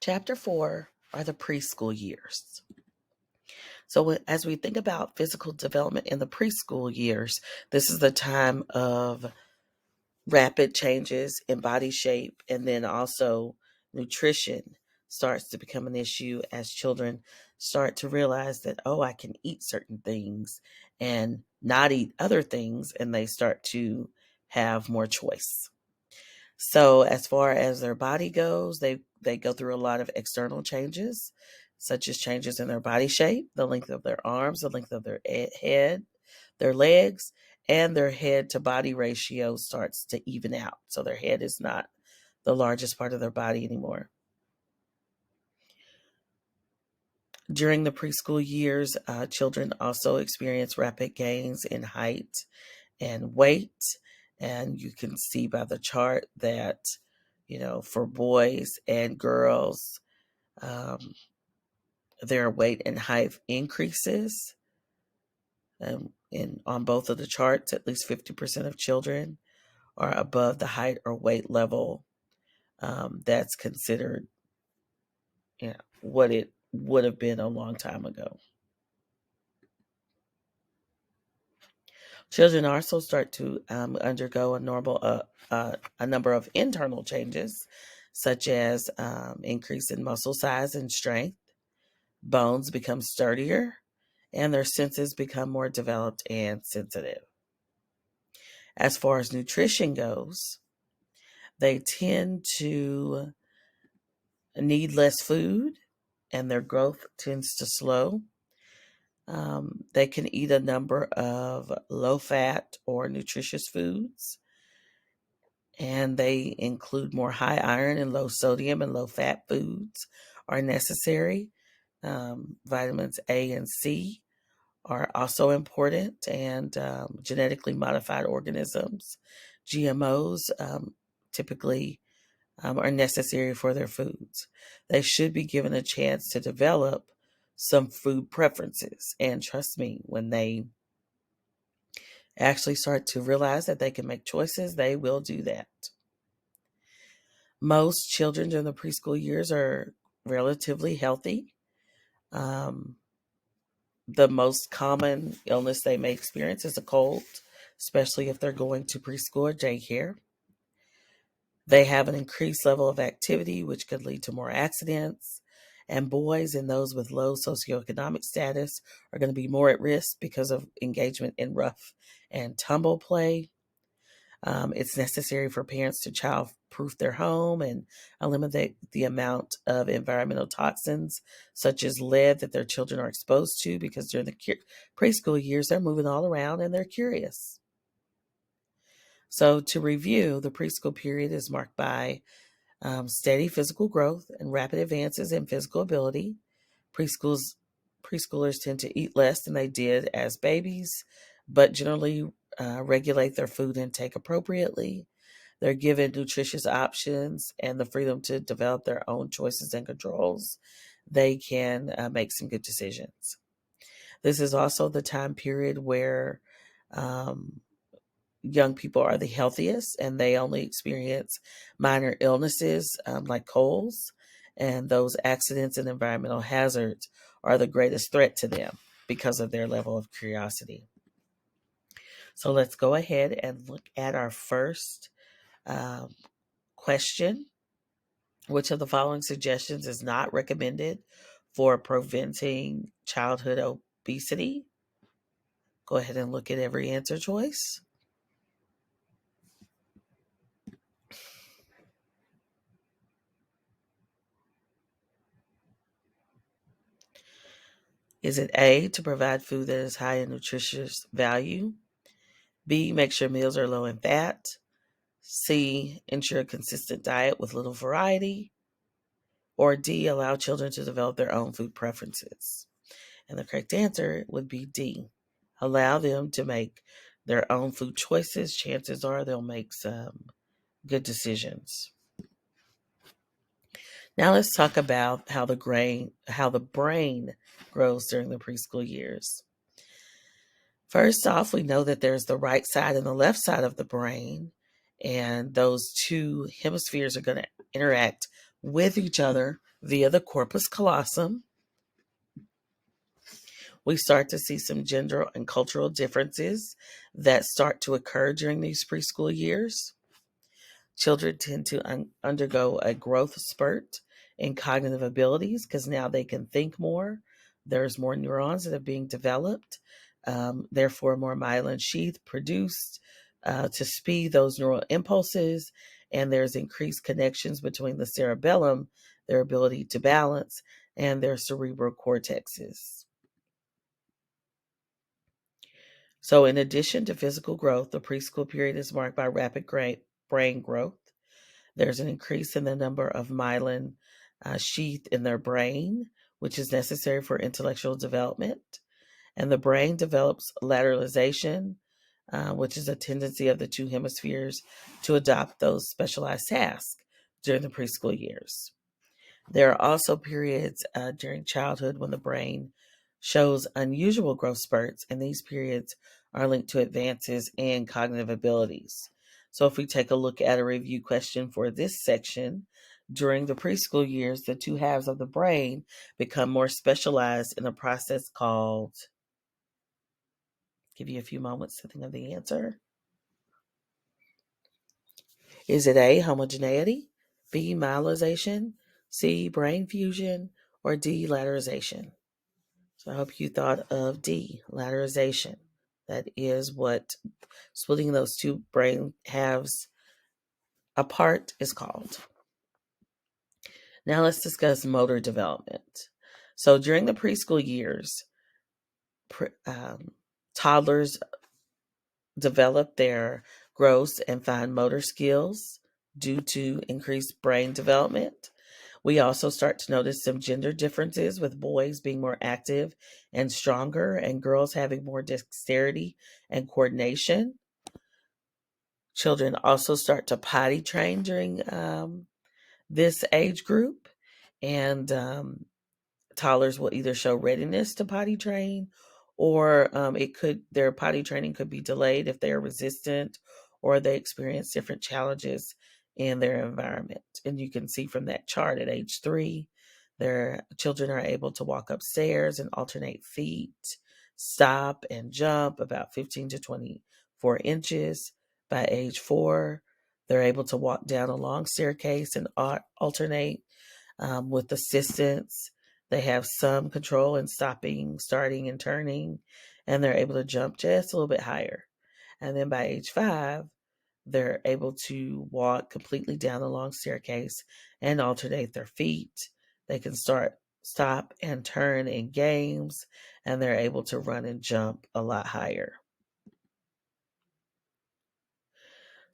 Chapter 4 are the preschool years. So, as we think about physical development in the preschool years, this is the time of rapid changes in body shape, and then also nutrition starts to become an issue as children start to realize that, oh, I can eat certain things and not eat other things, and they start to have more choice. So as far as their body goes, they go through a lot of external changes, such as changes in their body shape, the length of their arms, the length of their head, their legs, and their head to body ratio starts to even out. So their head is not the largest part of their body anymore. During the preschool years, children also experience rapid gains in height and weight. And you can see by the chart that, for boys and girls, their weight and height increases. On both of the charts, at least 50% of children are above the height or weight level that's considered what it would have been a long time ago. Children also start to undergo a number of internal changes, such as increase in muscle size and strength. Bones become sturdier, and their senses become more developed and sensitive. As far as nutrition goes, they tend to need less food, and their growth tends to slow. They can eat a number of low-fat or nutritious foods, and they include more high iron and low sodium and low-fat foods are necessary. Vitamins A and C are also important, and genetically modified organisms, GMOs, typically are necessary for their foods. They should be given a chance to develop some food preferences. And trust me, when they actually start to realize that they can make choices, they will do that. Most children during the preschool years are relatively healthy. The most common illness they may experience is a cold, especially if they're going to preschool or daycare. They have an increased level of activity, which could lead to more accidents. And boys and those with low socioeconomic status are going to be more at risk because of engagement in rough and tumble play. It's necessary for parents to child-proof their home and eliminate the amount of environmental toxins, such as lead, that their children are exposed to, because during the preschool years, they're moving all around and they're curious. So to review, the preschool period is marked by steady physical growth and rapid advances in physical ability. Preschoolers tend to eat less than they did as babies, but generally regulate their food intake appropriately. They're given nutritious options and the freedom to develop their own choices and controls. They can make some good decisions. This is also the time period where young people are the healthiest, and they only experience minor illnesses like colds, and those accidents and environmental hazards are the greatest threat to them because of their level of curiosity. So let's go ahead and look at our first question. Which of the following suggestions is not recommended for preventing childhood obesity? Go ahead and look at every answer choice. Is it A, to provide food that is high in nutritious value? B, make sure meals are low in fat? C, ensure a consistent diet with little variety? Or D, allow children to develop their own food preferences? And the correct answer would be D, allow them to make their own food choices. Chances are they'll make some good decisions. Now let's talk about how the brain grows during the preschool years. First off, we know that there's the right side and the left side of the brain, and those two hemispheres are going to interact with each other via the corpus callosum. We start to see some gender and cultural differences that start to occur during these preschool years. Children tend to undergo a growth spurt in cognitive abilities because now they can think more. There's more neurons that are being developed, therefore, more myelin sheath produced to speed those neural impulses, and there's increased connections between the cerebellum, their ability to balance, and their cerebral cortexes. So, in addition to physical growth, the preschool period is marked by rapid brain growth. There's an increase in the number of myelin sheath in their brain, which is necessary for intellectual development. And the brain develops lateralization, which is a tendency of the two hemispheres to adopt those specialized tasks during the preschool years. There are also periods during childhood when the brain shows unusual growth spurts, and these periods are linked to advances in cognitive abilities. So, if we take a look at a review question for this section, during the preschool years, the two halves of the brain become more specialized in a process called, give you a few moments to think of the answer. Is it A, homogeneity, B, myelization, C, brain fusion, or D, lateralization? So I hope you thought of D, lateralization. That is what splitting those two brain halves apart is called. Now let's discuss motor development. So during the preschool years, toddlers develop their gross and fine motor skills due to increased brain development. We also start to notice some gender differences, with boys being more active and stronger and girls having more dexterity and coordination. Children also start to potty train during this age group, and toddlers will either show readiness to potty train, or their potty training could be delayed if they are resistant or they experience different challenges in their environment. And you can see from that chart at age 3, their children are able to walk upstairs and alternate feet, stop and jump about 15 to 24 inches. By age 4, they're able to walk down a long staircase and alternate with assistance. They have some control in stopping, starting, and turning, and they're able to jump just a little bit higher. And then by age 5, they're able to walk completely down the long staircase and alternate their feet. They can stop, and turn in games, and they're able to run and jump a lot higher.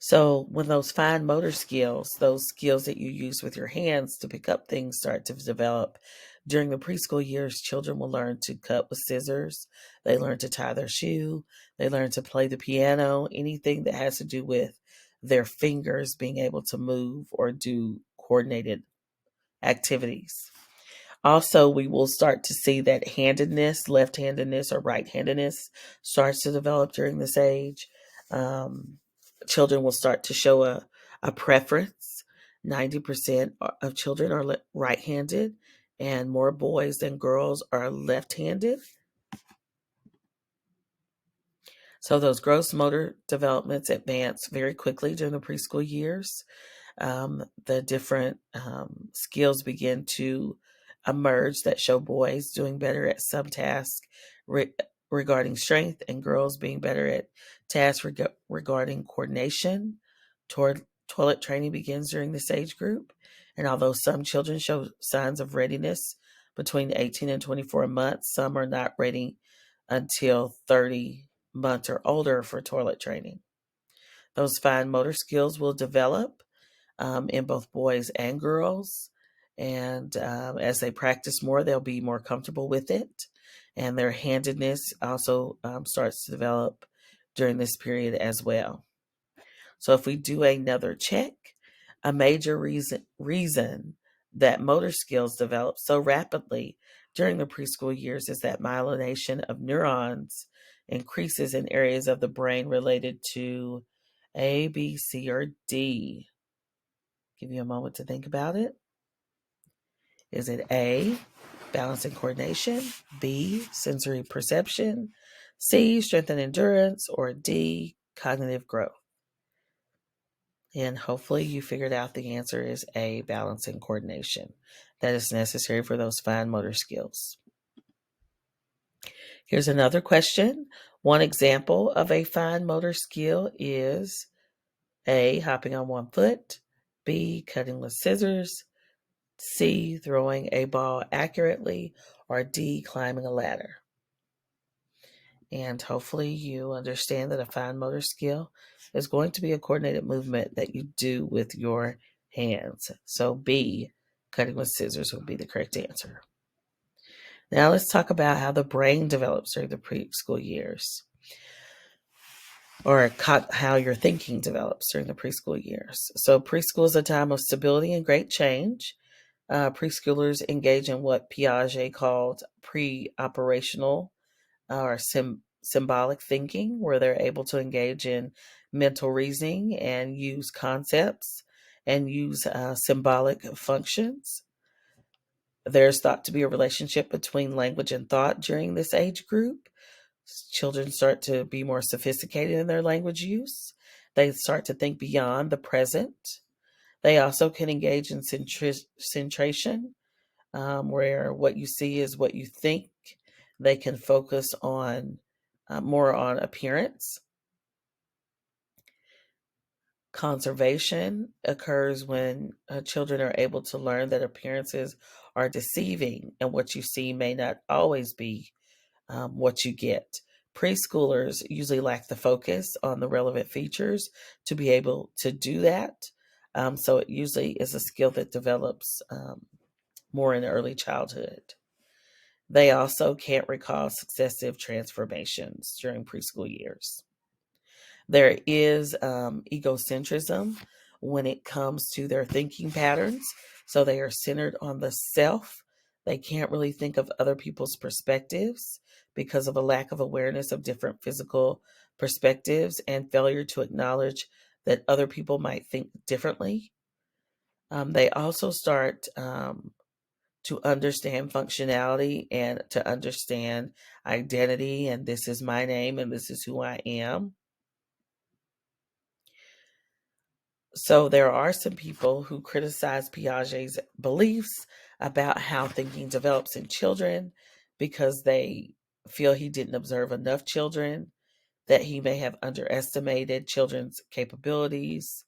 So when those fine motor skills, those skills that you use with your hands to pick up things, start to develop during the preschool years, children will learn to cut with scissors. They learn to tie their shoe. They learn to play the piano, anything that has to do with their fingers being able to move or do coordinated activities. Also, we will start to see that handedness, left-handedness, or right-handedness starts to develop during this age. Children will start to show a preference. 90% of children are right-handed, and more boys than girls are left-handed. So those gross motor developments advance very quickly during the preschool years. The different skills begin to emerge that show boys doing better at some tasks regarding strength, and girls being better at tasks regarding coordination. Toilet training begins during this age group, and although some children show signs of readiness between 18 and 24 months, some are not ready until 30 months or older for toilet training. Those fine motor skills will develop in both boys and girls. And as they practice more, they'll be more comfortable with it. And their handedness also starts to develop during this period as well. So if we do another check, a major reason that motor skills develop so rapidly during the preschool years is that myelination of neurons increases in areas of the brain related to A, B, C, or D. Give you a moment to think about it. Is it A, balance and coordination, B, sensory perception, C, strength and endurance, or D, cognitive growth? And hopefully you figured out the answer is A, balance and coordination. That is necessary for those fine motor skills. Here's another question. One example of a fine motor skill is A, hopping on one foot, B, cutting with scissors, C, throwing a ball accurately, or D, climbing a ladder. And hopefully you understand that a fine motor skill is going to be a coordinated movement that you do with your hands. So B, cutting with scissors, would be the correct answer. Now let's talk about how the brain develops during the preschool years, or how your thinking develops during the preschool years. So preschool is a time of stability and great change. Preschoolers engage in what Piaget called pre-operational or symbolic thinking, where they're able to engage in mental reasoning and use concepts and use symbolic functions. There's thought to be a relationship between language and thought during this age group. Children start to be more sophisticated in their language use. They start to think beyond the present. They also can engage in centration, where what you see is what you think. They can focus on more on appearance. Conservation occurs when children are able to learn that appearances are deceiving and what you see may not always be what you get. Preschoolers usually lack the focus on the relevant features to be able to do that. So it usually is a skill that develops more in early childhood. They also can't recall successive transformations during preschool years. There is egocentrism when it comes to their thinking patterns. So they are centered on the self. They can't really think of other people's perspectives because of a lack of awareness of different physical perspectives and failure to acknowledge that other people might think differently. They also start to understand functionality and to understand identity, and this is my name and this is who I am. So there are some people who criticize Piaget's beliefs about how thinking develops in children because they feel he didn't observe enough children, that he may have underestimated children's capabilities,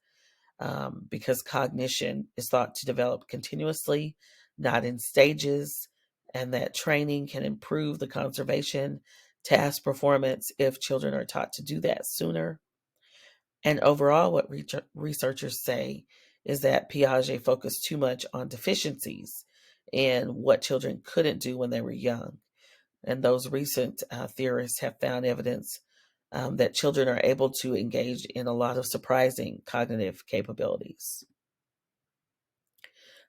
because cognition is thought to develop continuously, not in stages, and that training can improve the conservation task performance if children are taught to do that sooner. And overall, what researchers say is that Piaget focused too much on deficiencies and what children couldn't do when they were young. And those recent theorists have found evidence that children are able to engage in a lot of surprising cognitive capabilities.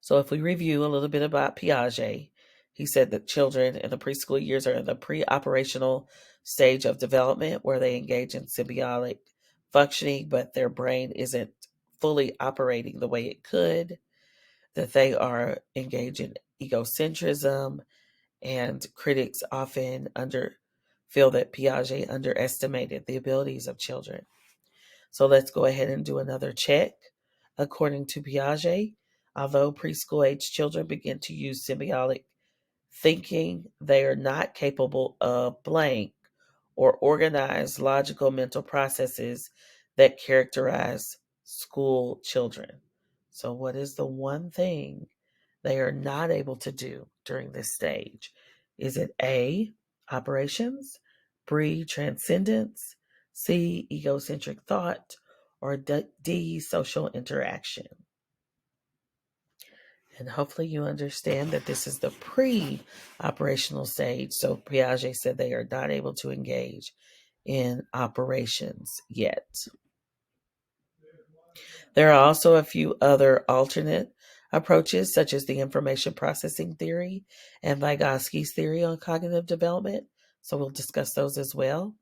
So, if we review a little bit about Piaget, he said that children in the preschool years are in the pre operational stage of development where they engage in symbiotic functioning, but their brain isn't fully operating the way it could, that they are engaged in egocentrism, and critics often feel that Piaget underestimated the abilities of children. So let's go ahead and do another check. According to Piaget, although preschool age children begin to use symbiotic thinking, they are not capable of blank or organized logical mental processes that characterize school children. So, what is the one thing they are not able to do during this stage? Is it A, operations, B, transcendence, C, egocentric thought, or D, social interaction? And hopefully you understand that this is the pre-operational stage. So Piaget said they are not able to engage in operations yet. There are also a few other alternate approaches, such as the information processing theory and Vygotsky's theory on cognitive development. So we'll discuss those as well.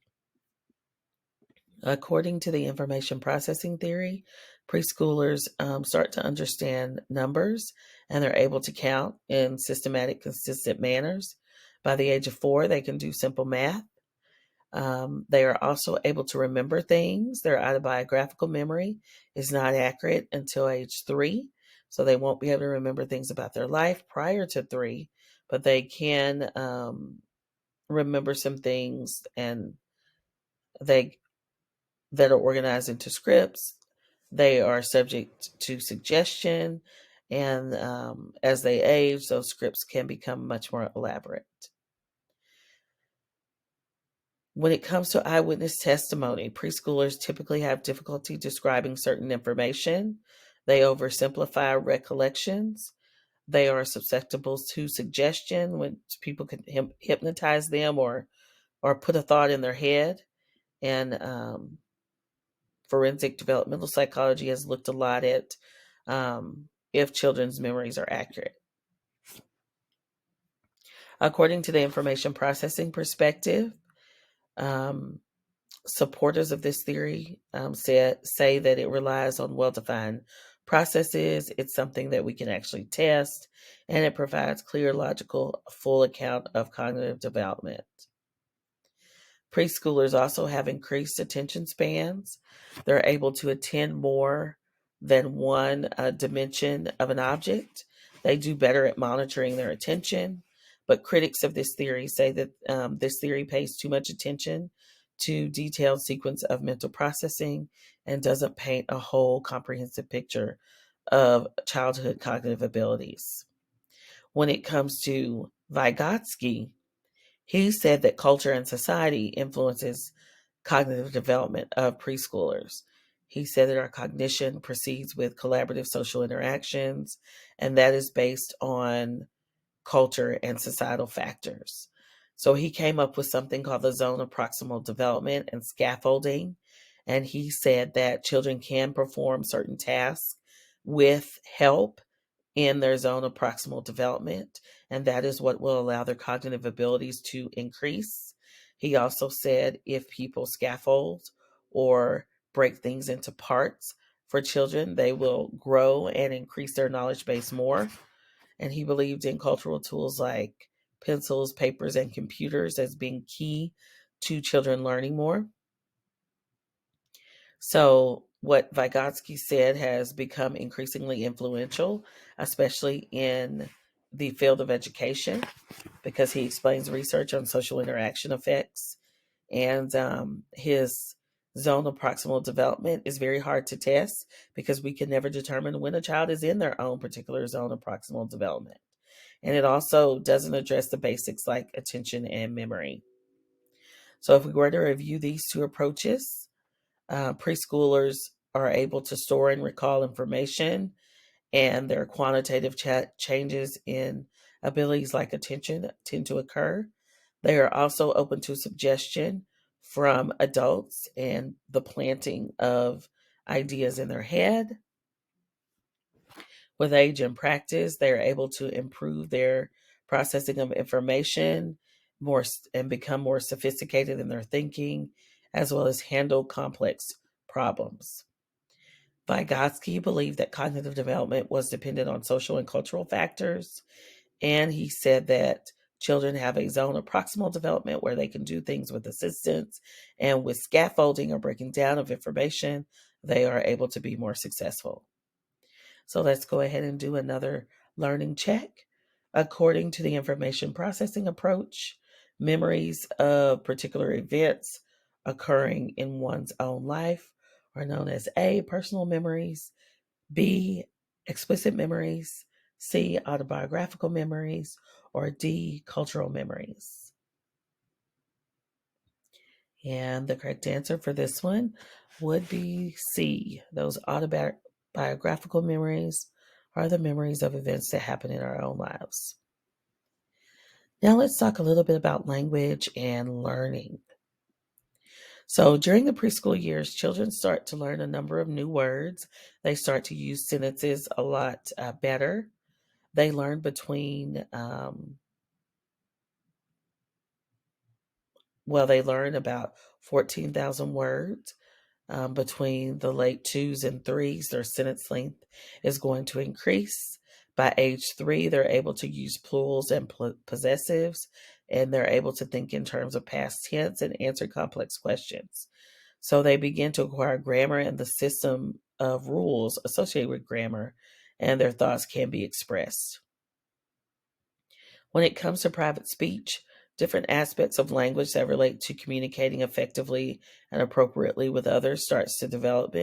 According to the information processing theory, Preschoolers start to understand numbers and they're able to count in systematic, consistent manners. By the age of 4, they can do simple math. They are also able to remember things. Their autobiographical memory is not accurate until age 3, so they won't be able to remember things about their life prior to 3, but they can remember some things and they that are organized into scripts. They are subject to suggestion, and as they age, those scripts can become much more elaborate. When it comes to eyewitness testimony, preschoolers typically have difficulty describing certain information. They oversimplify recollections. They are susceptible to suggestion when people can hypnotize them or put a thought in their head. And forensic developmental psychology has looked a lot at if children's memories are accurate. According to the information processing perspective, um, supporters of this theory say that it relies on well-defined processes. It's something that we can actually test, and it provides clear, logical, full account of cognitive development. Preschoolers also have increased attention spans. They're able to attend more than one dimension of an object. They do better at monitoring their attention. But critics of this theory say that this theory pays too much attention to detailed sequence of mental processing and doesn't paint a whole comprehensive picture of childhood cognitive abilities. When it comes to Vygotsky, he said that culture and society influences cognitive development of preschoolers. He said that our cognition proceeds with collaborative social interactions, and that is based on culture and societal factors. So he came up with something called the zone of proximal development and scaffolding. And he said that children can perform certain tasks with help in their zone of proximal development, and that is what will allow their cognitive abilities to increase. He also said if people scaffold or break things into parts for children, they will grow and increase their knowledge base more. And he believed in cultural tools like pencils, papers, and computers as being key to children learning more. So, what Vygotsky said has become increasingly influential, especially in the field of education, because he explains research on social interaction effects. And his zone of proximal development is very hard to test because we can never determine when a child is in their own particular zone of proximal development. And it also doesn't address the basics like attention and memory. So, if we were to review these two approaches, preschoolers are able to store and recall information, and their quantitative changes in abilities like attention tend to occur. They are also open to suggestion from adults and the planting of ideas in their head. With age and practice, they are able to improve their processing of information more and become more sophisticated in their thinking, as well as handle complex problems. Vygotsky believed that cognitive development was dependent on social and cultural factors, and he said that children have a zone of proximal development where they can do things with assistance, and with scaffolding or breaking down of information, they are able to be more successful. So let's go ahead and do another learning check. According to the information processing approach, memories of particular events occurring in one's own life are known as A, personal memories, B, explicit memories, C, autobiographical memories, or D, cultural memories. And the correct answer for this one would be C. Those autobiographical memories are the memories of events that happen in our own lives. Now let's talk a little bit about language and learning. So during the preschool years, children start to learn a number of new words. They start to use sentences a lot better. They learn they learn about 14,000 words. between the late twos and threes, their sentence length is going to increase. By age 3, they're able to use plurals and possessives, and they're able to think in terms of past tense and answer complex questions. So they begin to acquire grammar and the system of rules associated with grammar, and their thoughts can be expressed. When it comes to private speech, different aspects of language that relate to communicating effectively and appropriately with others starts to develop.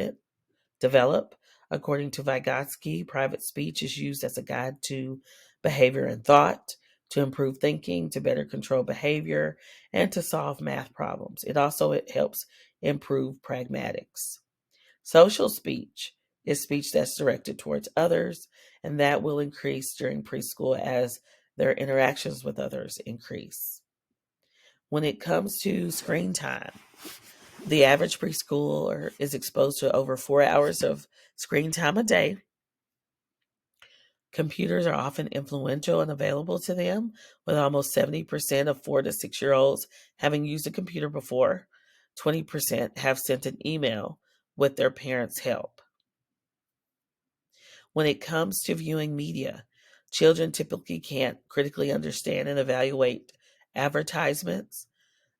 According to Vygotsky, private speech is used as a guide to behavior and thought, to improve thinking, to better control behavior, and to solve math problems. It helps improve pragmatics. Social speech is speech that's directed towards others, and that will increase during preschool as their interactions with others increase. When it comes to screen time, the average preschooler is exposed to over 4 hours of screen time a day. Computers are often influential and available to them, with almost 70% of 4 to 6 year olds having used a computer before. 20% have sent an email with their parents' help. When it comes to viewing media, children typically can't critically understand and evaluate advertisements.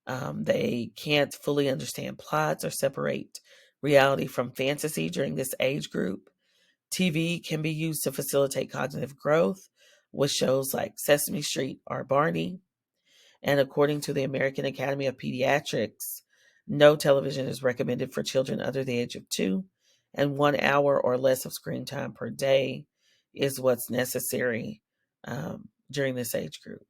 They can't fully understand plots or separate reality from fantasy during this age group. TV can be used to facilitate cognitive growth with shows like Sesame Street or Barney. And according to the American Academy of Pediatrics, no television is recommended for children under the age of 2, and 1 hour or less of screen time per day is what's necessary during this age group.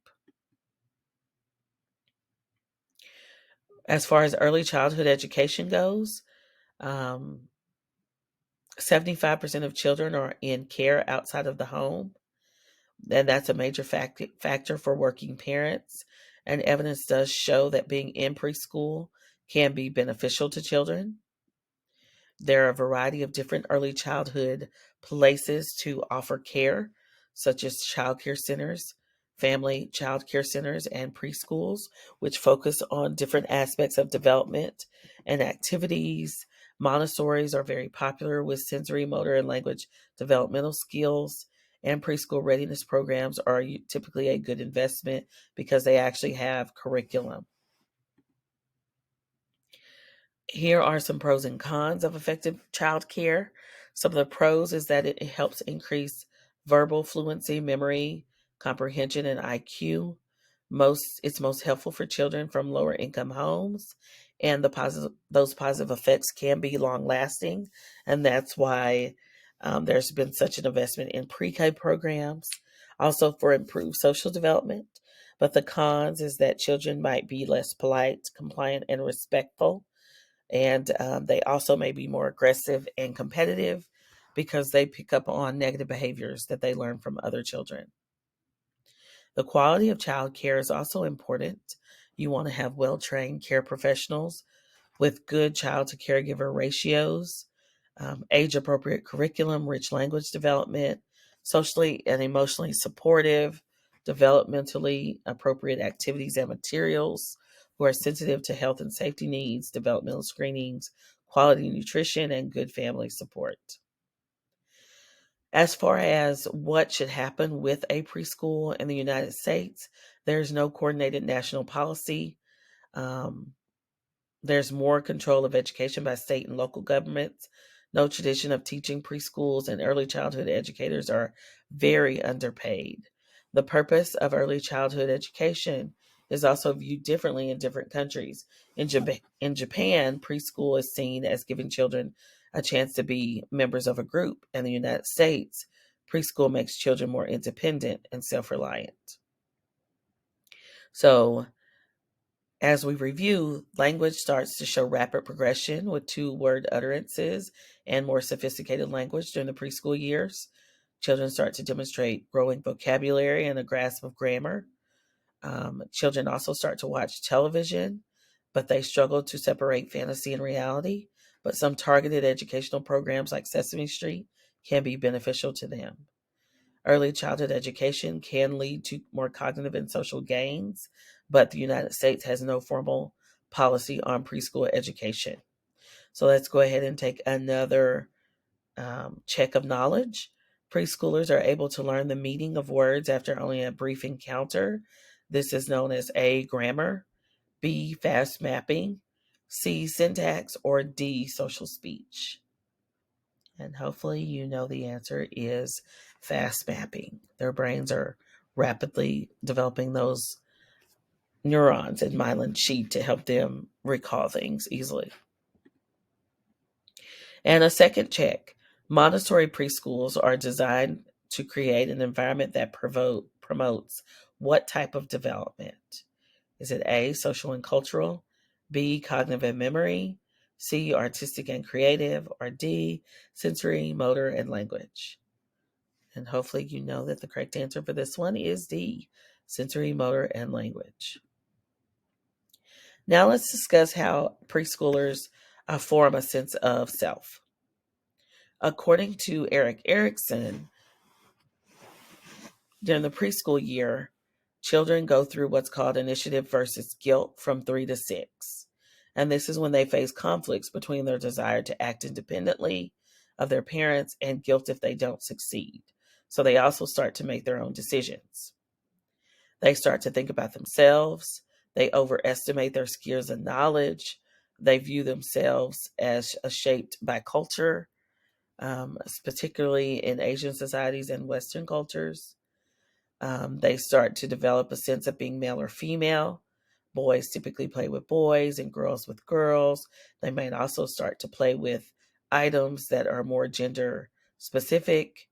As far as early childhood education goes, 75% of children are in care outside of the home, and that's a major factor for working parents. And evidence does show that being in preschool can be beneficial to children. There are a variety of different early childhood places to offer care, such as child care centers, family child care centers, and preschools, which focus on different aspects of development and activities. Montessori's are very popular with sensory, motor, and language developmental skills. And preschool readiness programs are typically a good investment because they actually have curriculum. Here are some pros and cons of effective childcare. Some of the pros is that it helps increase verbal fluency, memory, comprehension, and IQ. It's most helpful for children from lower income homes, and those positive effects can be long lasting, and that's why there's been such an investment in pre-K programs, also for improved social development. But the cons is that children might be less polite, compliant, and respectful, and they also may be more aggressive and competitive because they pick up on negative behaviors that they learn from other children. The quality of child care is also important. You want to have well trained care professionals with good child to caregiver ratios, age appropriate curriculum, rich language development, socially and emotionally supportive, developmentally appropriate activities and materials, who are sensitive to health and safety needs, developmental screenings, quality nutrition, and good family support. As far as what should happen with a preschool in the United States, there's no coordinated national policy. Um, there's more control of education by state and local governments. No tradition of teaching preschools, and early childhood educators are very underpaid. The purpose of early childhood education is also viewed differently in different countries. In Japan, preschool is seen as giving children a chance to be members of a group. In the United States, preschool makes children more independent and self reliant. So, as we review, language starts to show rapid progression with 2 word utterances and more sophisticated language during the preschool years. Children start to demonstrate growing vocabulary and a grasp of grammar. Children also start to watch television, but they struggle to separate fantasy and reality. But some targeted educational programs like Sesame Street can be beneficial to them. Early childhood education can lead to more cognitive and social gains, but the United States has no formal policy on preschool education. So let's go ahead and take another check of knowledge. Preschoolers are able to learn the meaning of words after only a brief encounter. This is known as A, grammar, B, fast mapping, C, syntax, or D, social speech. And hopefully you know the answer is fast mapping. Their brains are rapidly developing those neurons in myelin sheath to help them recall things easily. And a second check. Montessori preschools are designed to create an environment that promotes what type of development? Is it A, social and cultural, B, cognitive and memory, C, artistic and creative, or D, sensory, motor, and language? And hopefully you know that the correct answer for this one is D, sensory, motor, and language. Now let's discuss how preschoolers form a sense of self. According to Erik Erikson, during the preschool year, children go through what's called initiative versus guilt from 3 to 6. And this is when they face conflicts between their desire to act independently of their parents and guilt if they don't succeed. So they also start to make their own decisions. They start to think about themselves. They overestimate their skills and knowledge. They view themselves as shaped by culture, particularly in Asian societies and Western cultures. They start to develop a sense of being male or female. Boys typically play with boys and girls with girls. They might also start to play with items that are more gender specific.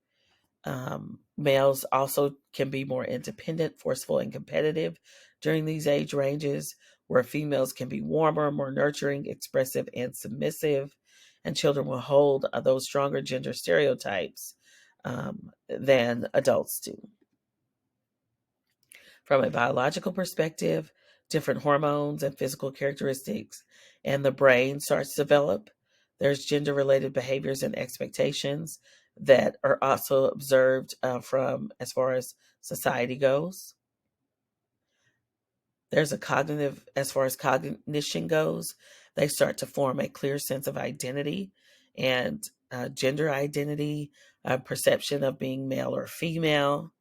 Males also can be more independent, forceful, and competitive during these age ranges, where females can be warmer, more nurturing, expressive, and submissive. And children will hold those stronger gender stereotypes than adults do. From a biological perspective, different hormones and physical characteristics, and the brain starts to develop. There's gender related behaviors and expectations that are also observed from as far as society goes. There's a cognitive, as far as cognition goes, they start to form a clear sense of identity and gender identity, perception of being male or female.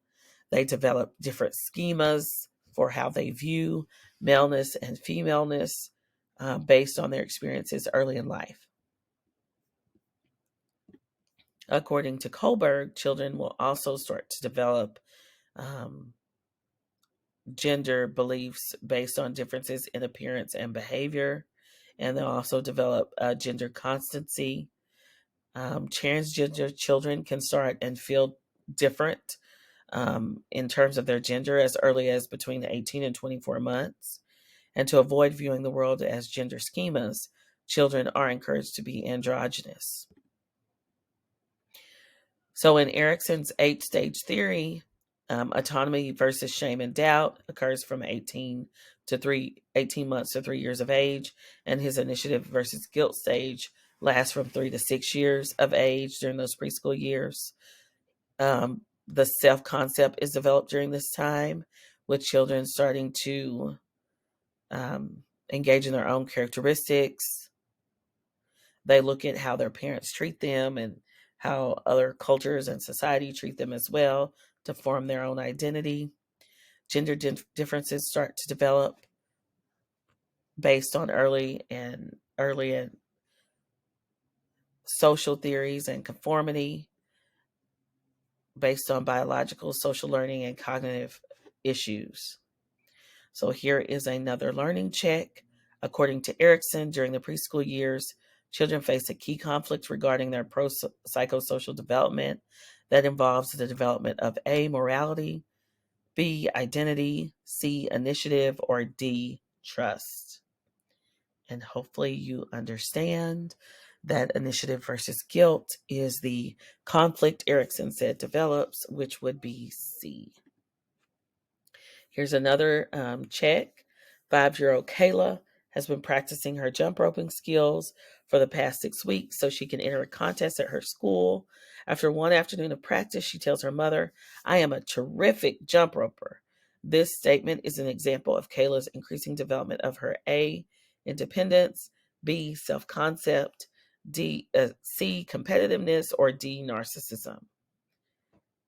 They develop different schemas for how they view maleness and femaleness based on their experiences early in life. According to Kohlberg, children will also start to develop gender beliefs based on differences in appearance and behavior, and they'll also develop gender constancy. Transgender children can start and feel different in terms of their gender as early as between 18 and 24 months. And to avoid viewing the world as gender schemas, children are encouraged to be androgynous. So in Erikson's 8-stage theory, autonomy versus shame and doubt occurs from 18 months to 3 years of age, and his initiative versus guilt stage lasts from 3 to 6 years of age during those preschool years. The self-concept is developed during this time, with children starting to engage in their own characteristics. They look at how their parents treat them and how other cultures and society treat them as well to form their own identity. Gender differences start to develop based on early and social theories and conformity, based on biological, social learning, and cognitive issues. So here is another learning check. According to Erikson, during the preschool years, children face a key conflict regarding their psychosocial development that involves the development of A, morality, B, identity, C, initiative, or D, trust. And hopefully you understand that initiative versus guilt is the conflict Erikson said develops, which would be C. Here's another check. 5-year-old Kayla has been practicing her jump roping skills for the past 6 weeks so she can enter a contest at her school. After one afternoon of practice, she tells her mother, "I am a terrific jump roper." This statement is an example of Kayla's increasing development of her A, independence, B, self-concept, C, competitiveness, or D, narcissism.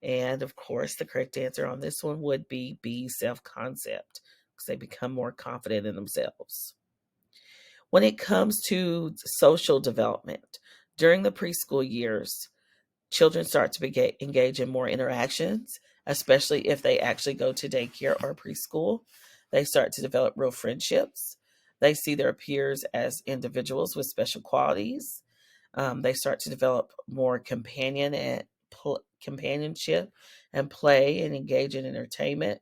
And of course, the correct answer on this one would be B, self-concept, because they become more confident in themselves. When it comes to social development, during the preschool years, children start to engage in more interactions, especially if they actually go to daycare or preschool. They start to develop real friendships. They see their peers as individuals with special qualities. They start to develop more companionship and play and engage in entertainment.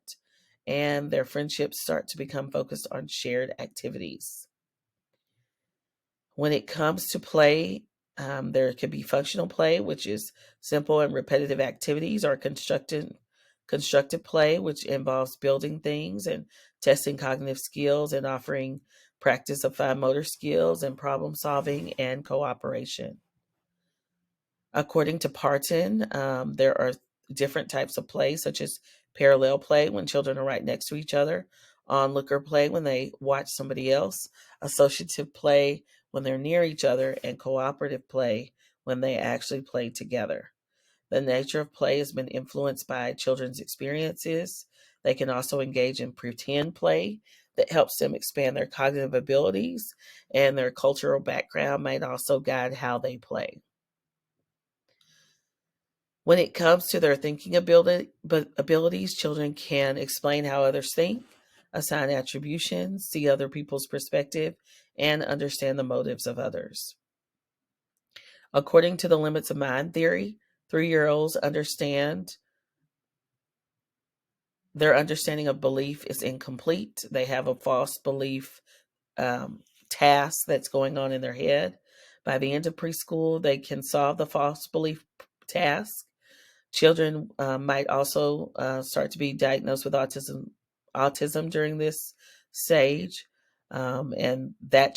And their friendships start to become focused on shared activities. When it comes to play, there could be functional play, which is simple and repetitive activities, or constructive play, which involves building things and testing cognitive skills and offering practice of fine motor skills and problem solving and cooperation. According to Parton, there are different types of play, such as parallel play when children are right next to each other, onlooker play when they watch somebody else, associative play when they're near each other, and cooperative play when they actually play together. The nature of play has been influenced by children's experiences. They can also engage in pretend play that helps them expand their cognitive abilities, and their cultural background might also guide how they play. When it comes to their thinking abilities, children can explain how others think, assign attributions, see other people's perspective, and understand the motives of others. According to the limits of mind theory, 3-year-olds understand their understanding of belief is incomplete. They have a false belief task that's going on in their head. By the end of preschool, they can solve the false belief task. Children might also start to be diagnosed with autism during this stage, and that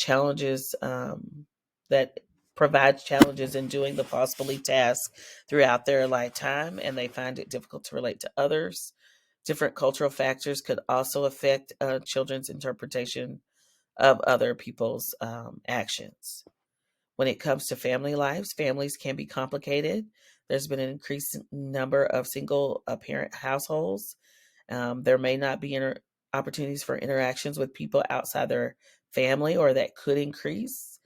provides challenges in doing the false belief task throughout their lifetime, and they find it difficult to relate to others. Different cultural factors could also affect children's interpretation of other people's actions. When it comes to family lives, families can be complicated. There's been an increased number of single parent households. There may not be opportunities for interactions with people outside their family, or that could increase.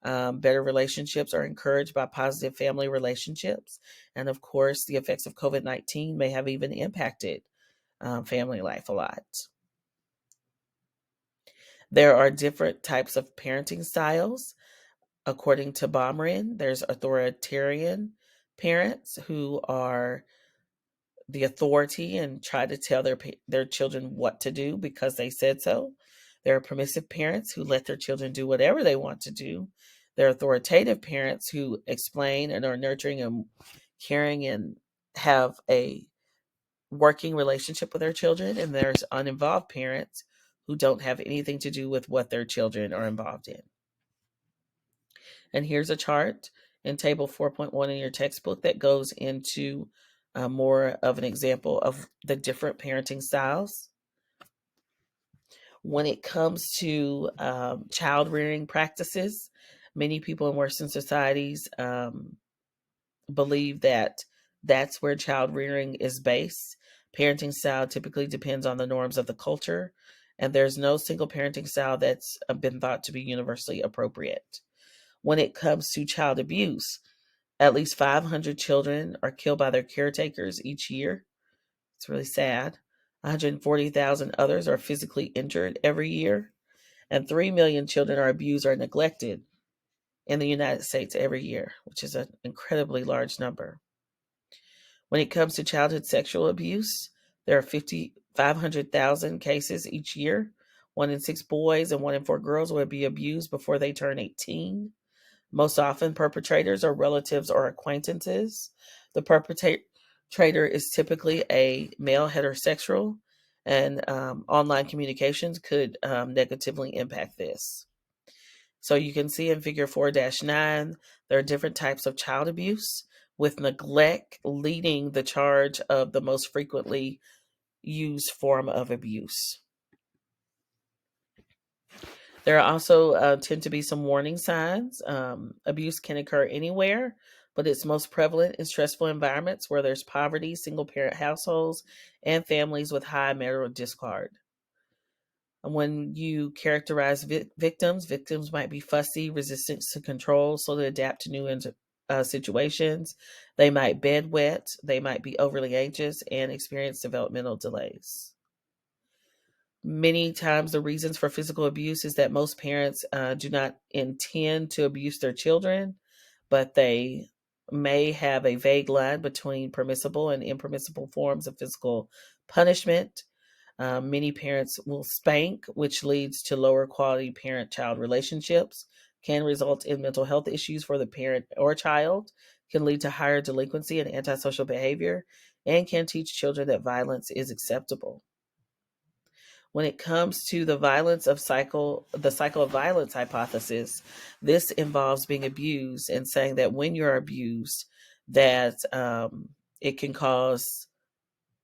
Better relationships are encouraged by positive family relationships. And of course, the effects of COVID-19 may have even impacted family life a lot. There are different types of parenting styles. According to Baumrin, there's authoritarian parents who are the authority and try to tell their children what to do because they said so. There are permissive parents who let their children do whatever they want to do. There are authoritative parents who explain and are nurturing and caring and have a working relationship with their children. And there's uninvolved parents who don't have anything to do with what their children are involved in. And here's a chart in table 4.1 in your textbook that goes into more of an example of the different parenting styles. When it comes to child rearing practices, many people in Western societies believe that that's where child rearing is based. Parenting style typically depends on the norms of the culture, and there's no single parenting style that's been thought to be universally appropriate. When it comes to child abuse, at least 500 children are killed by their caretakers each year. It's really sad. 140,000 others are physically injured every year, and 3 million children are abused or neglected in the United States every year, which is an incredibly large number. When it comes to childhood sexual abuse, there are 500,000 cases each year. 1 in 6 boys and 1 in 4 girls will be abused before they turn 18. Most often, perpetrators are relatives or acquaintances. The perpetrator is typically a male heterosexual, and online communications could negatively impact this. So you can see in figure 4-9, there are different types of child abuse, with neglect leading the charge of the most frequently used form of abuse. There are also tend to be some warning signs. Abuse can occur anywhere, but it's most prevalent in stressful environments where there's poverty, single parent households, and families with high marital discord. And when you characterize victims might be fussy, resistant to control, so they adapt to new situations. They might bedwet, they might be overly anxious, and experience developmental delays. Many times, the reasons for physical abuse is that most parents do not intend to abuse their children, but they may have a vague line between permissible and impermissible forms of physical punishment. Many parents will spank, which leads to lower quality parent child relationships, can result in mental health issues for the parent or child, can lead to higher delinquency and antisocial behavior, and can teach children that violence is acceptable. When it comes to the cycle of violence hypothesis, this involves being abused and saying that when you're abused, that it can cause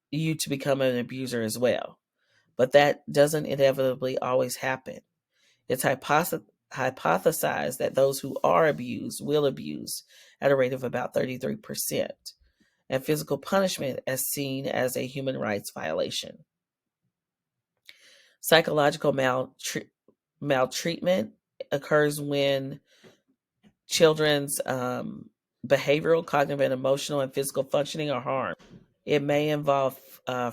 you to become an abuser as well. But that doesn't inevitably always happen. It's hypothesized that those who are abused will abuse at a rate of about 33%, and physical punishment is seen as a human rights violation. Psychological maltreatment occurs when children's behavioral, cognitive, and emotional and physical functioning are harmed. It may involve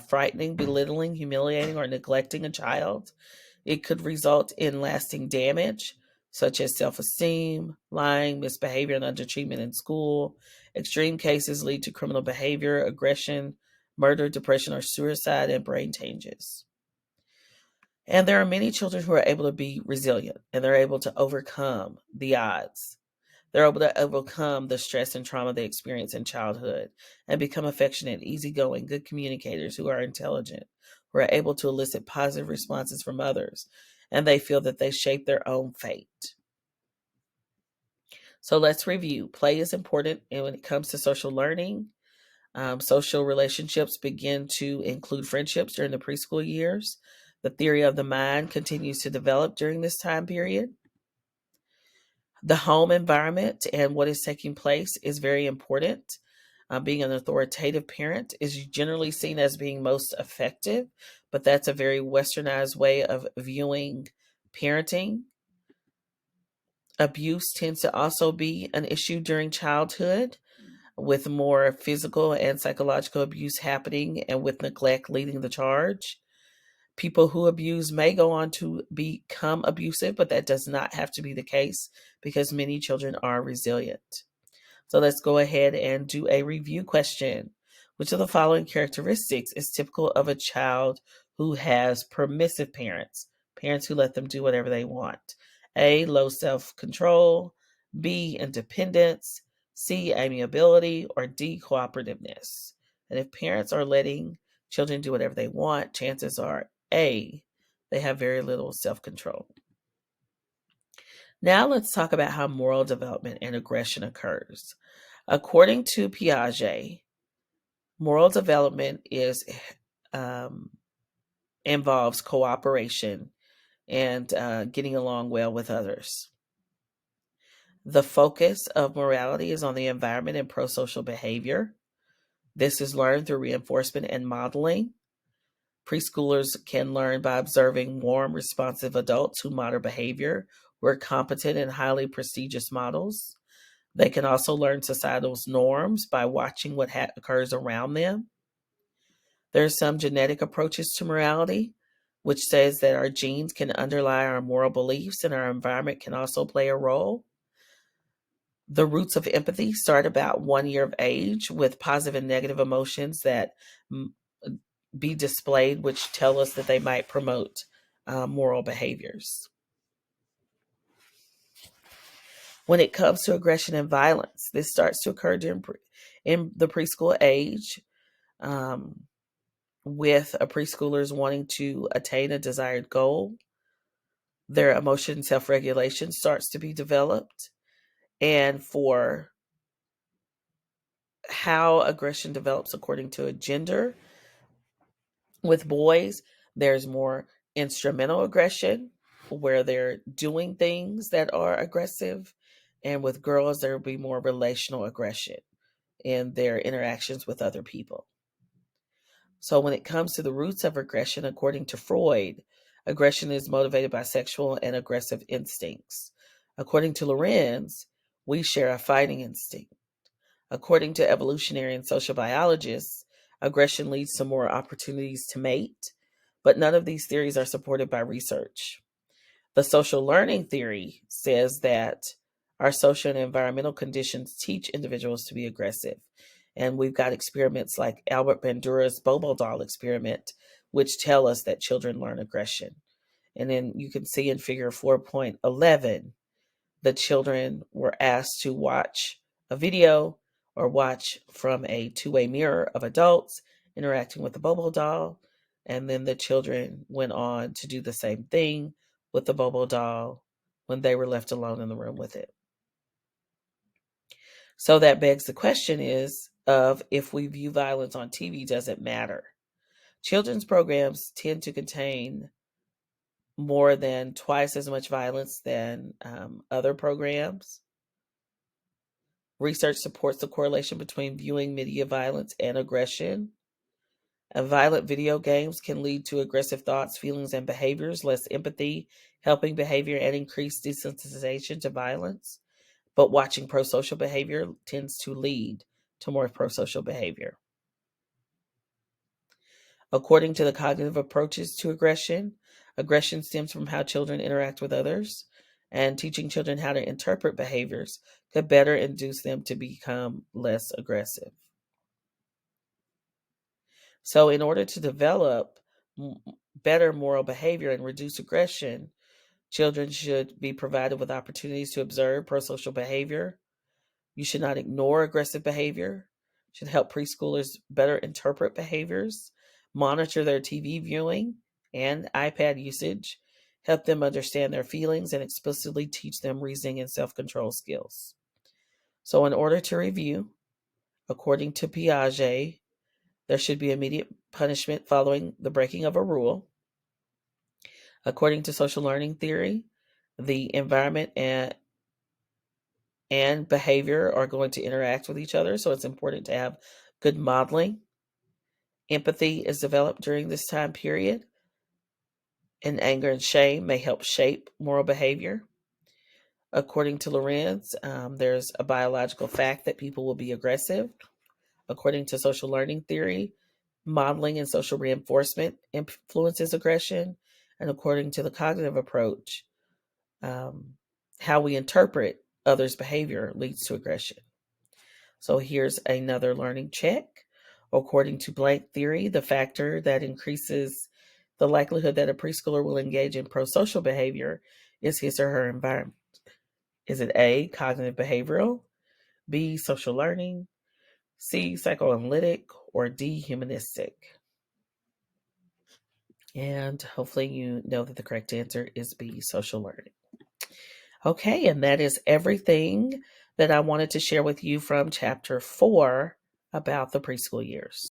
frightening, belittling, humiliating, or neglecting a child. It could result in lasting damage, such as self esteem, lying, misbehavior, and undertreatment in school. Extreme cases lead to criminal behavior, aggression, murder, depression, or suicide, and brain changes. And there are many children who are able to be resilient and they're able to overcome the odds. They're able to overcome the stress and trauma they experience in childhood and become affectionate, easygoing, good communicators who are intelligent, who are able to elicit positive responses from others, and they feel that they shape their own fate. So let's review. Play is important when it comes to social learning. Social relationships begin to include friendships during the preschool years. The theory of the mind continues to develop during this time period. The home environment and what is taking place is very important. Being an authoritative parent is generally seen as being most effective, but that's a very westernized way of viewing parenting. Abuse tends to also be an issue during childhood, with more physical and psychological abuse happening and with neglect leading the charge. People who abuse may go on to become abusive, but that does not have to be the case because many children are resilient. So let's go ahead and do a review question. Which of the following characteristics is typical of a child who has permissive parents, parents who let them do whatever they want? A, low self-control, B, independence, C, amiability, or D, cooperativeness. And if parents are letting children do whatever they want, chances are A, they have very little self-control. Now let's talk about how moral development and aggression occurs. According to Piaget, moral development involves cooperation and getting along well with others. The focus of morality is on the environment and pro-social behavior. This is learned through reinforcement and modeling. Preschoolers can learn by observing warm, responsive adults who model behavior, who are competent and highly prestigious models. They can also learn societal norms by watching what occurs around them. There are some genetic approaches to morality, which says that our genes can underlie our moral beliefs and our environment can also play a role. The roots of empathy start about 1 year of age with positive and negative emotions that be displayed, which tell us that they might promote moral behaviors. When it comes to aggression and violence, this starts to occur in the preschool age, with a preschoolers wanting to attain a desired goal. Their emotion self-regulation starts to be developed. And for how aggression develops according to a gender, with boys, there's more instrumental aggression. where they're doing things that are aggressive. And with girls, there will be more relational aggression in their interactions with other people. So when it comes to the roots of aggression, according to Freud, aggression is motivated by sexual and aggressive instincts. According to Lorenz, we share a fighting instinct. According to evolutionary and social biologists, aggression leads to more opportunities to mate, but none of these theories are supported by research. The social learning theory says that our social and environmental conditions teach individuals to be aggressive. And we've got experiments like Albert Bandura's Bobo doll experiment, which tell us that children learn aggression. And then you can see in figure 4.11, the children were asked to watch a video or watch from a two-way mirror of adults interacting with the Bobo doll. And then the children went on to do the same thing with the Bobo doll when they were left alone in the room with it. So that begs the question is of if we view violence on TV, does it matter? Children's programs tend to contain more than twice as much violence than other programs. Research supports the correlation between viewing media violence and aggression. Violent video games can lead to aggressive thoughts, feelings, and behaviors, less empathy, helping behavior, and increased desensitization to violence. But watching pro-social behavior tends to lead to more pro-social behavior. According to the cognitive approaches to aggression, aggression stems from how children interact with others, and teaching children how to interpret behaviors could better induce them to become less aggressive. So, in order to develop better moral behavior and reduce aggression, children should be provided with opportunities to observe prosocial behavior. You should not ignore aggressive behavior. Should help preschoolers better interpret behaviors, monitor their TV viewing and iPad usage, help them understand their feelings, and explicitly teach them reasoning and self-control skills. So, in order to review, according to Piaget, there should be immediate punishment following the breaking of a rule. According to social learning theory, the environment and behavior are going to interact with each other, so it's important to have good modeling. Empathy is developed during this time period, and anger and shame may help shape moral behavior. According to Lorenz, there's a biological fact that people will be aggressive. According to social learning theory, modeling and social reinforcement influences aggression. And according to the cognitive approach, how we interpret others' behavior leads to aggression. So here's another learning check. According to blank theory, the factor that increases the likelihood that a preschooler will engage in prosocial behavior is his or her environment. Is it A, cognitive behavioral, B, social learning, C, psychoanalytic, or D, humanistic? And hopefully you know that the correct answer is B, social learning. Okay, and that is everything that I wanted to share with you from chapter 4 about the preschool years.